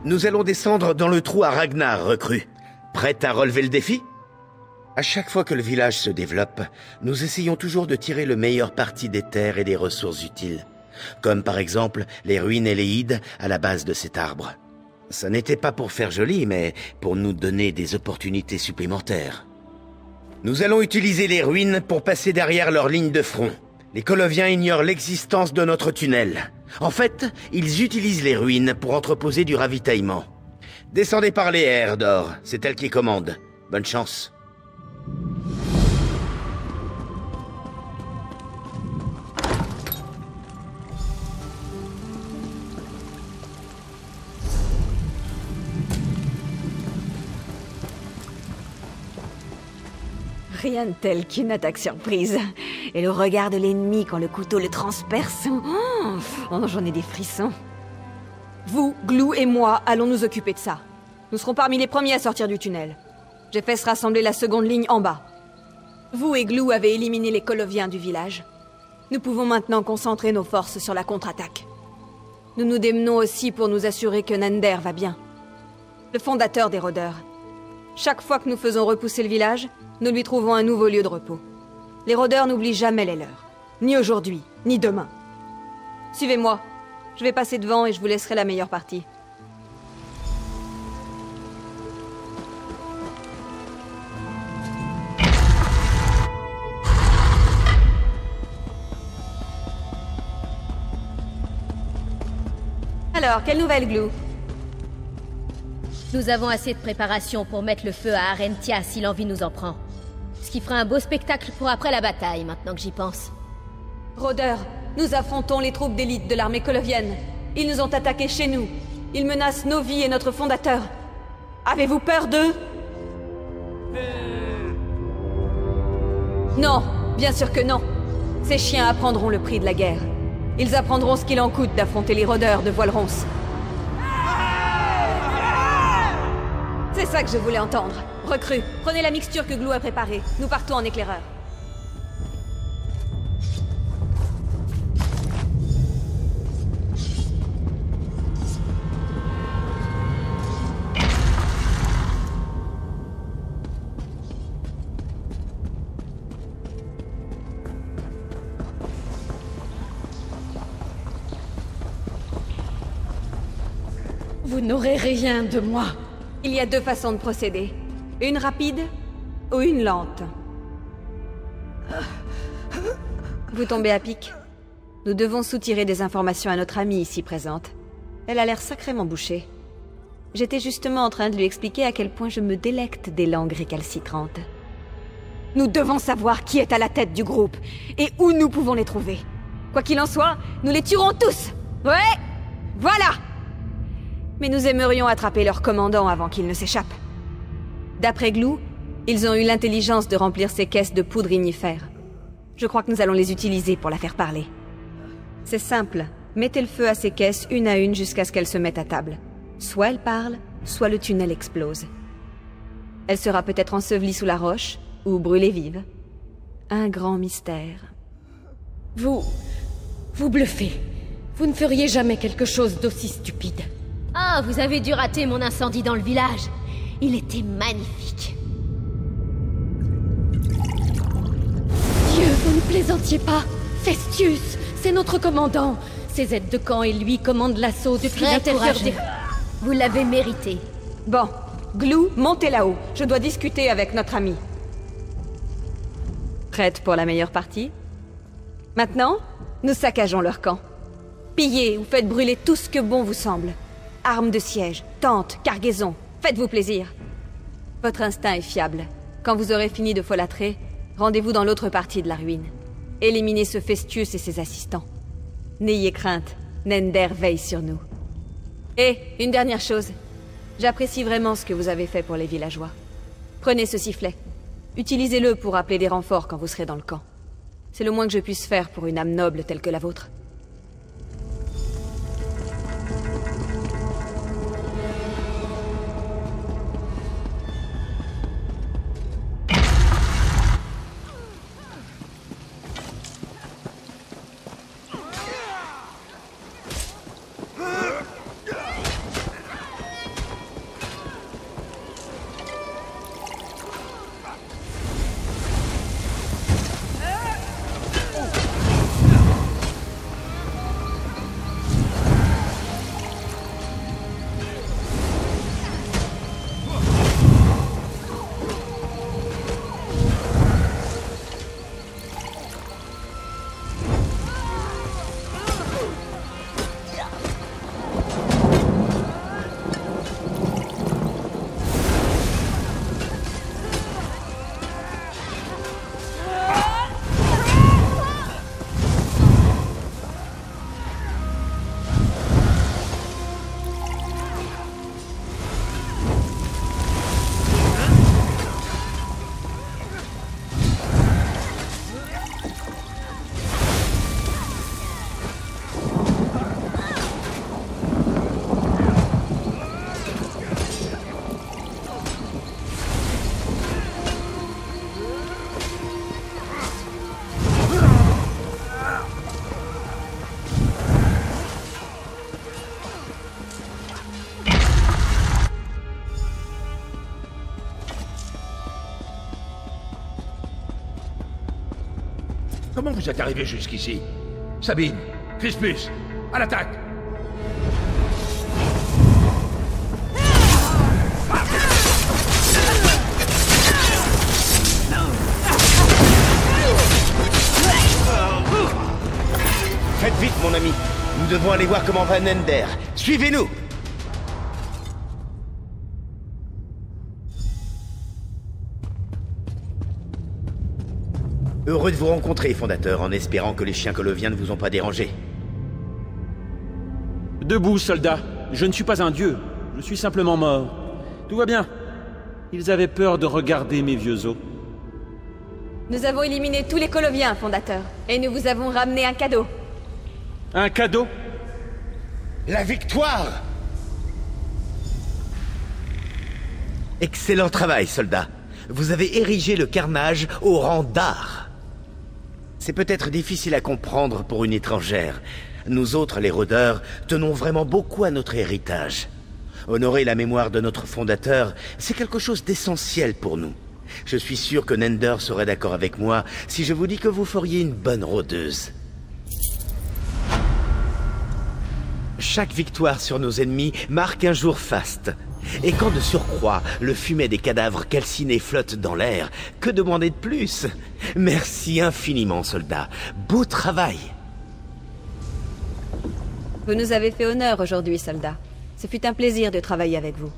Nous allons descendre dans le trou à Ragnar, recrue. Prête à relever le défi? À chaque fois que le village se développe, nous essayons toujours de tirer le meilleur parti des terres et des ressources utiles. Comme par exemple les ruines éléides à la base de cet arbre. Ça n'était pas pour faire joli, mais pour nous donner des opportunités supplémentaires. Nous allons utiliser les ruines pour passer derrière leur ligne de front. Les Coloviens ignorent l'existence de notre tunnel. En fait, ils utilisent les ruines pour entreposer du ravitaillement. Descendez par les airs, Dor. C'est elle qui commande. Bonne chance. Rien de tel qu'une attaque surprise. Et le regard de l'ennemi quand le couteau le transperce. Oh, j'en ai des frissons. Vous, Glou et moi allons nous occuper de ça. Nous serons parmi les premiers à sortir du tunnel. J'ai fait se rassembler la seconde ligne en bas. Vous et Glou avez éliminé les Coloviens du village. Nous pouvons maintenant concentrer nos forces sur la contre-attaque. Nous nous démenons aussi pour nous assurer que Nender va bien. Le fondateur des rôdeurs. Chaque fois que nous faisons repousser le village, nous lui trouvons un nouveau lieu de repos. Les rôdeurs n'oublient jamais les leurs. Ni aujourd'hui, ni demain. Suivez-moi. Je vais passer devant et je vous laisserai la meilleure partie. Alors, quelle nouvelle, Glou? Nous avons assez de préparation pour mettre le feu à Arentia si l'envie nous en prend. Ce qui fera un beau spectacle pour après la bataille, maintenant que j'y pense. Rôdeurs, nous affrontons les troupes d'élite de l'armée colovienne. Ils nous ont attaqués chez nous. Ils menacent nos vies et notre fondateur. Avez-vous peur d'eux? Non, bien sûr que non. Ces chiens apprendront le prix de la guerre. Ils apprendront ce qu'il en coûte d'affronter les rôdeurs de Voilerons. C'est ça que je voulais entendre. Recrue, prenez la mixture que Glou a préparée. Nous partons en éclaireur. Vous n'aurez rien de moi. Il y a deux façons de procéder. Une rapide ou une lente. Vous tombez à pic. Nous devons soutirer des informations à notre amie ici présente. Elle a l'air sacrément bouchée. J'étais justement en train de lui expliquer à quel point je me délecte des langues récalcitrantes. Nous devons savoir qui est à la tête du groupe et où nous pouvons les trouver. Quoi qu'il en soit, nous les tuerons tous. Ouais, voilà. Mais nous aimerions attraper leur commandant avant qu'il ne s'échappe. D'après Glou, ils ont eu l'intelligence de remplir ces caisses de poudre ignifère. Je crois que nous allons les utiliser pour la faire parler. C'est simple, mettez le feu à ces caisses une à une jusqu'à ce qu'elles se mettent à table. Soit elle parle, soit le tunnel explose. Elle sera peut-être ensevelie sous la roche, ou brûlée vive. Un grand mystère. Vous bluffez. Vous ne feriez jamais quelque chose d'aussi stupide. Ah, vous avez dû rater mon incendie dans le village. Il était magnifique. Dieu, vous ne plaisantiez pas. Festius, c'est notre commandant. Ses aides de camp et lui commandent l'assaut depuis l'intérieur des... Vous l'avez mérité. Bon, Glou, montez là-haut. Je dois discuter avec notre ami. Prête pour la meilleure partie? Maintenant, nous saccageons leur camp. Pillez ou faites brûler tout ce que bon vous semble. Armes de siège, tentes, cargaisons, faites-vous plaisir. Votre instinct est fiable. Quand vous aurez fini de folâtrer, rendez-vous dans l'autre partie de la ruine. Éliminez ce Festius et ses assistants. N'ayez crainte, Nender veille sur nous. Et, une dernière chose. J'apprécie vraiment ce que vous avez fait pour les villageois. Prenez ce sifflet. Utilisez-le pour appeler des renforts quand vous serez dans le camp. C'est le moins que je puisse faire pour une âme noble telle que la vôtre. Comment vous êtes arrivés jusqu'ici? Sabine, Crispus, à l'attaque! Faites vite, mon ami. Nous devons aller voir comment va Nender. Suivez-nous! Heureux de vous rencontrer, fondateur, en espérant que les chiens coloviens ne vous ont pas dérangé. Debout, soldat. Je ne suis pas un dieu. Je suis simplement mort. Tout va bien. Ils avaient peur de regarder mes vieux os. Nous avons éliminé tous les coloviens, fondateur. Et nous vous avons ramené un cadeau. Un cadeau? La victoire! Excellent travail, soldat. Vous avez érigé le carnage au rang d'art. C'est peut-être difficile à comprendre pour une étrangère. Nous autres, les rôdeurs, tenons vraiment beaucoup à notre héritage. Honorer la mémoire de notre fondateur, c'est quelque chose d'essentiel pour nous. Je suis sûr que Nender serait d'accord avec moi si je vous dis que vous feriez une bonne rôdeuse. Chaque victoire sur nos ennemis marque un jour faste. Et quand de surcroît, le fumet des cadavres calcinés flotte dans l'air, que demander de plus? Merci infiniment, soldat. Beau travail. Vous nous avez fait honneur aujourd'hui, soldat. Ce fut un plaisir de travailler avec vous.